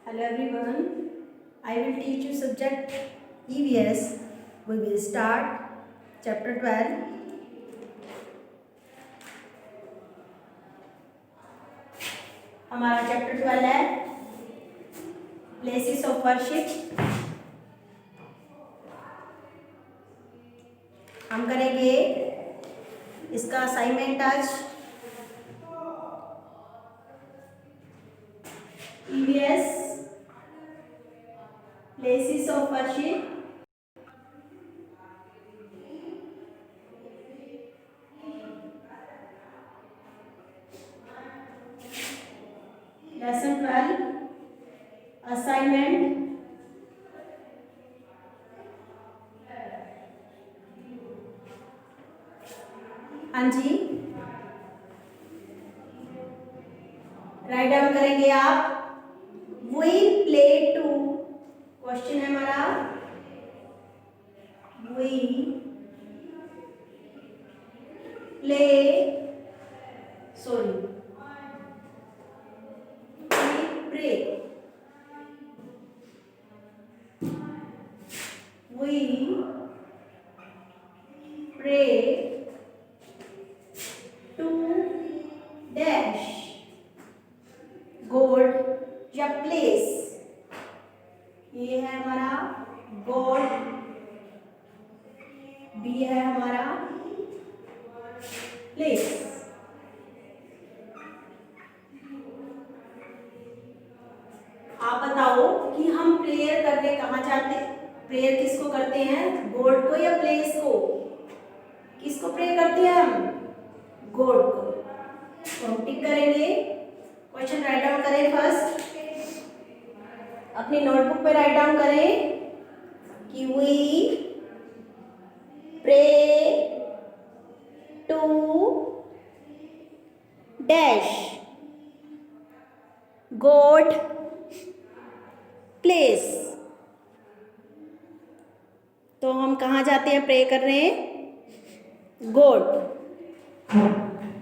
Hello everyone, I will teach you subject EVS. We will start chapter 12. हमारा chapter 12 है places of worship. हम करेंगे इसका assignment आज। EVS places of worship. Lesson 12 assignment. हाँ जी, write down करेंगे आप। वी प्ले टू, क्वेश्चन है हमारा we play sorry pray we pray to dash God या प्लेस। ये है हमारा गॉड, बी है हमारा प्लेस। आप बताओ कि हम प्रेयर करने कहाँ जाते, प्रेयर किसको करते हैं, गॉड को या प्लेस को? किसको प्रे करते हैं हम? गॉड को। तो हम टिक करेंगे। क्वेश्चन राइट डाउन करें फर्स्ट, अपनी नोटबुक पे राइट डाउन करें कि we pray to dash God place. तो हम कहाँ जाते हैं प्रे करने? गॉड।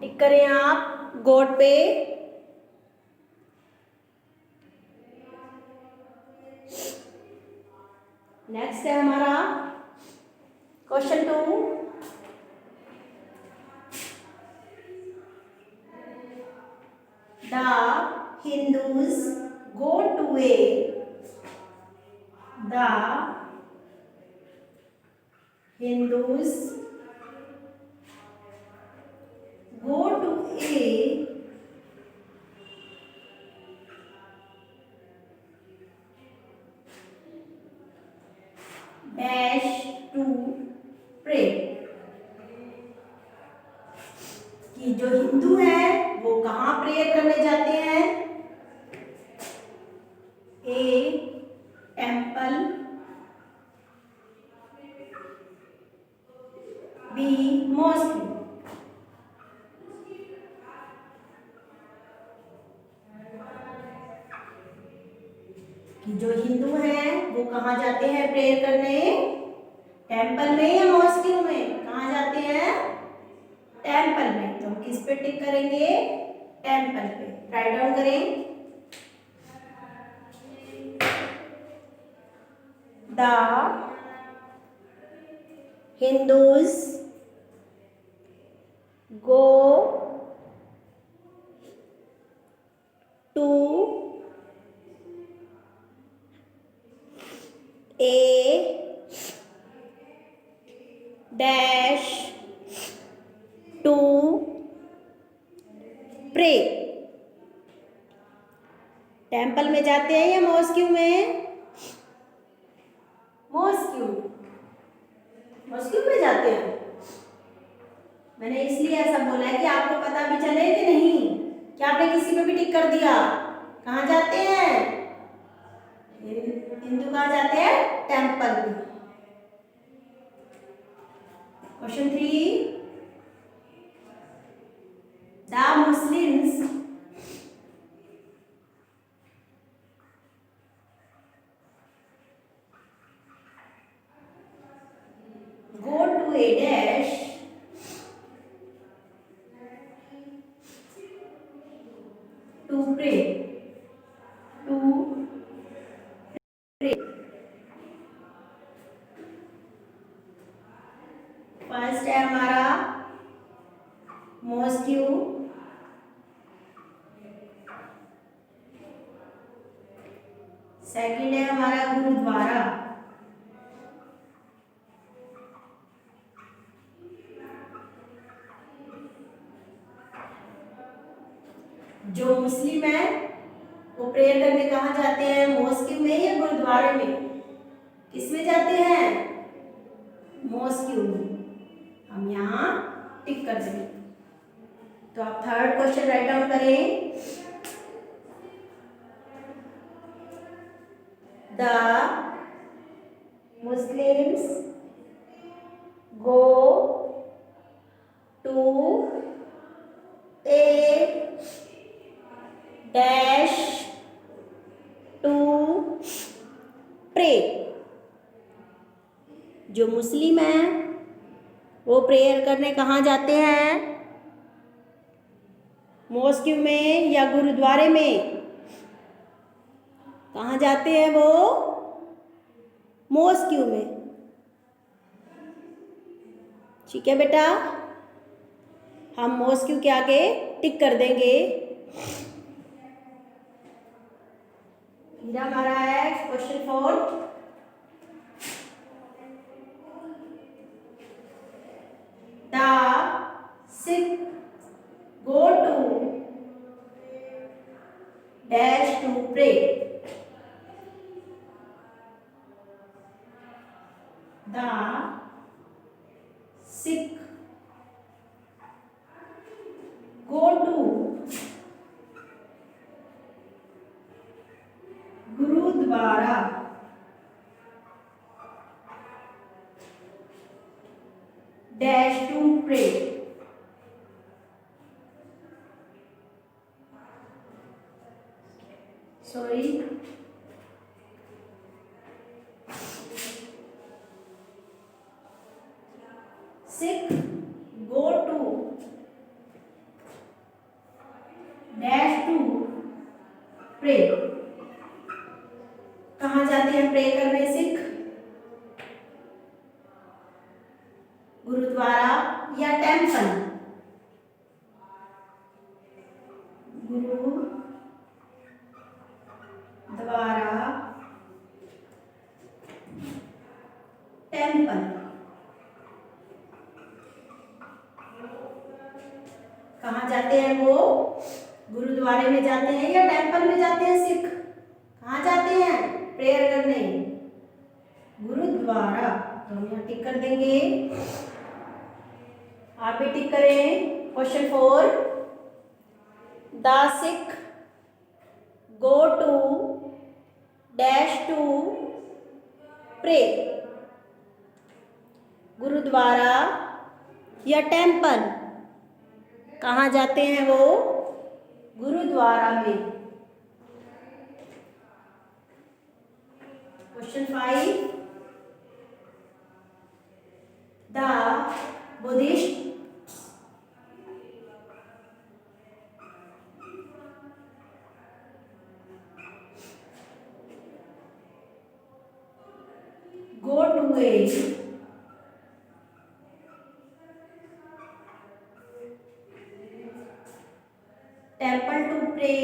टिक करें आप गॉड पे। नेक्स्ट है हमारा question 2। The Hindus go to a, the Hindus go to a dash to pray। कि जो हिंदू है वो कहाँ प्रेयर करने जाते हैं? A temple, B mosque. कि जो हिंदू हैं वो कहाँ जाते हैं प्रेयर करने? टेम्पल में या मॉस्क में? कहाँ जाते हैं? टेम्पल में। तो हम किस पे टिक करेंगे? टेम्पल पे। राइट डाउन करें। The Hindus go to a dash to pray. Temple में जाते हैं या मॉस्क्यू में? मॉस्क्यू, मॉस्क्यू में जाते हैं। मैंने इसलिए ऐसा बोला है कि आपको पता भी चले कि नहीं। क्या आपने किसी पे भी टिक कर दिया? कहाँ जाते हैं? हिंदू कहाँ जाते हैं? टेम्पल में। Question 3, the Muslims go to a dash to pray, to second है हमारा गुरुद्वारा। जो मुस्लिम है वो प्रेयर करने कहाँ जाते हैं, मॉस्क में या गुरुद्वारे में? किस में जाते हैं? मॉस्क में। हम यहाँ टिक कर देंगे। तो आप थर्ड क्वेश्चन राइट डाउन करें। The Muslims go to a dash to pray. जो मुस्लिम है वो प्रेयर करने कहाँ जाते हैं, मॉस्क में या गुरुद्वारे में? कहाँ जाते हैं वो? मॉस्क में। ठीक है बेटा, हम मॉस्क के आगे टिक कर देंगे। फिर हमारा है question 4। The Sikh go to dash to pray. The Sikh go to Gurudwara dash to pray. Sorry. Sikh go to dash to pray. कहाँ जाते हैं प्रे करने सिख? गुरुद्वारा या टेम्पल? गुरुद्वारा टेम्पल। कहाँ जाते हैं वो? गुरुद्वारे में जाते हैं या टेम्पल में जाते हैं सिख? कहाँ जाते हैं प्रेयर करने? गुरुद्वारा। तो हम यहाँ टिक कर देंगे। आप भी टिक करें। Question 4। The Sikh go to dash to pray. Gurdwara या टेम्पल? कहाँ जाते हैं वो? गुरुद्वारा में। Question 5। The Buddhist go to a temple to pray.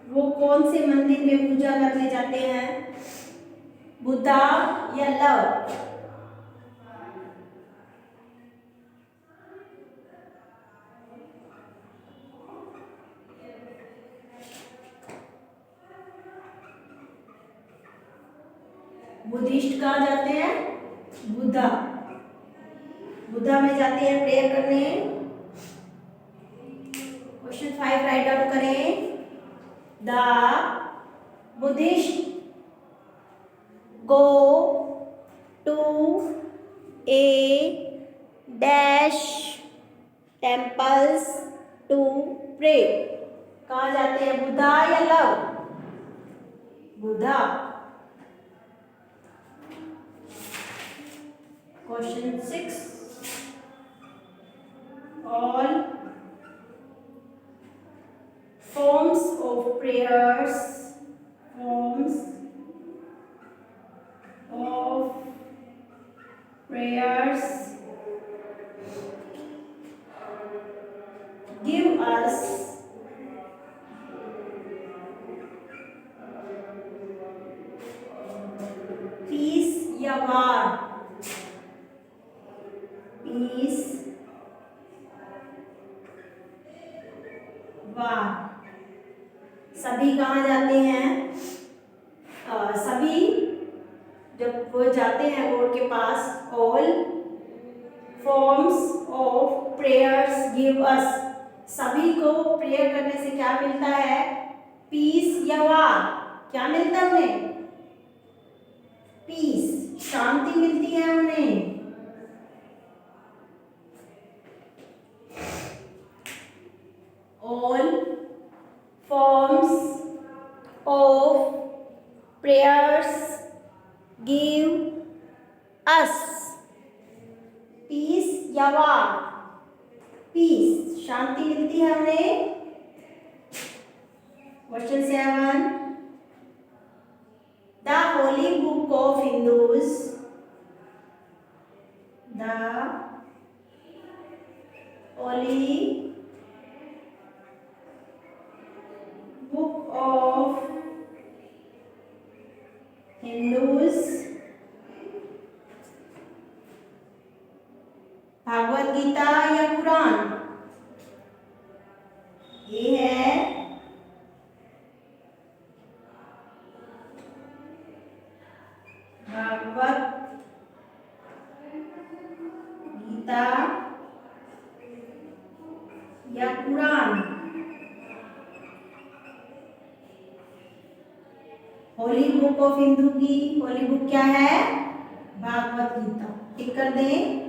वो कौन से मंदिर में पूजा करने जाते हैं, बुद्धा या लव? बुद्धिस्ट कहाँ जाते हैं? बुद्धा। बुद्धा में जाते हैं प्रेयर करने। क्वेश्चन 5 राइट डाउन करें। The Buddhist go to a dash temples to pray. कहाँ जाते हैं, बुद्धा या love? Buddha. Question 6। All forms of prayers peace war. सभी कहाँ जाते हैं? सभी जब वो जाते हैं गॉड के पास, all forms of prayers give us. सभी को प्रेयर करने से क्या मिलता है? पीस या वार। क्या मिलता है उन्हें? पीस, शांति मिलती है उन्हें। All forms of prayers give us peace या वार। पीस, शांति मिलती है उन्हें। Question 7, the holy book of Hindus, the holy book of Hindus, Bhagavad Gita या कुरान? ये है भागवत गीता या Quran. Holy book of Hindu की होली बुक क्या है? भागवत गीता। टिक कर दें।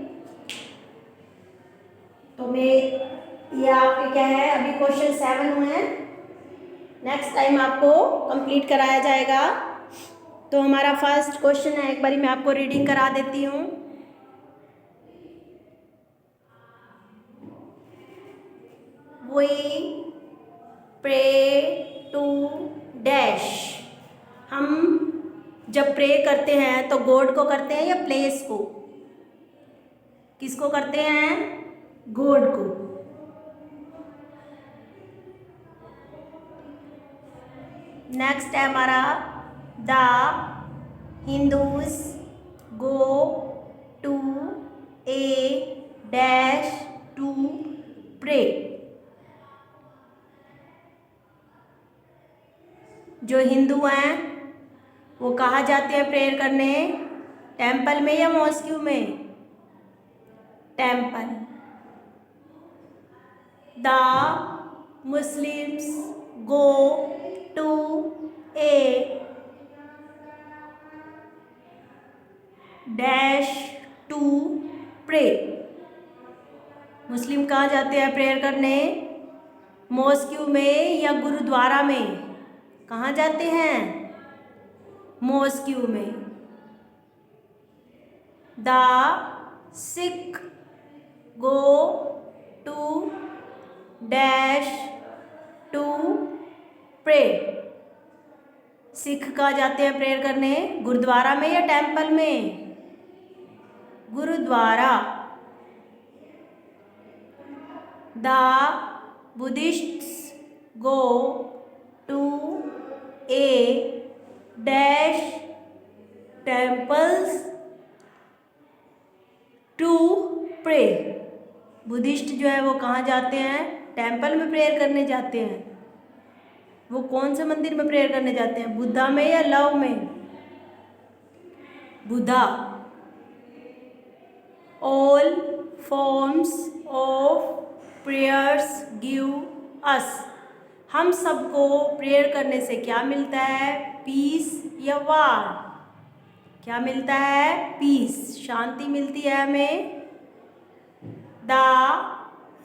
तो ये आपके क्या है? अभी क्वेश्चन 7 हुए हैं, नेक्स्ट टाइम आपको कंप्लीट कराया जाएगा। तो हमारा फर्स्ट क्वेश्चन है, एक बारी मैं आपको रीडिंग करा देती हूँ। We pray to dash. हम जब प्रे करते हैं तो गॉड को करते हैं या प्लेस को? किसको करते हैं? गॉड को। नेक्स्ट है हमारा, the Hindus go to a dash to pray. जो हिंदू हैं वो कहाँ जाते हैं प्रेयर करने? टेम्पल में या मॉस्क्यू में? Temple. The Muslims go to a dash to pray. Muslim कहाँ जाते हैं प्रेयर करने? मॉस्क्यू में या गुरुद्वारा में? कहाँ जाते हैं? मॉस्क्यू में। The Sikh go to dash to pray. Sikh कहाँ जाते हैं प्रेयर करने? गुरुद्वारा में या टेम्पल में? Gurudwara. The Buddhists go to a dash temples to pray. Buddhist जो है वो कहाँ जाते हैं? टेम्पल में प्रेयर करने जाते हैं। वो कौन से मंदिर में प्रेयर करने जाते हैं? बुद्धा में या लव में? Buddha. All forms of prayers give अस। हम सबको प्रेयर करने से क्या मिलता है? पीस या वार? क्या मिलता है? पीस, शांति मिलती है हमें। The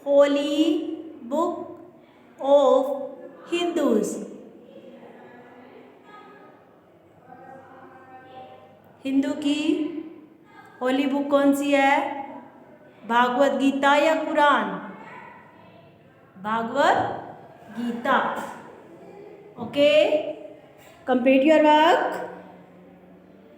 holy book of Hindus. Hindu की होली बुक कौन सी है? भागवत गीता या Quran? Bhagavad Gita. Okay, complete your work.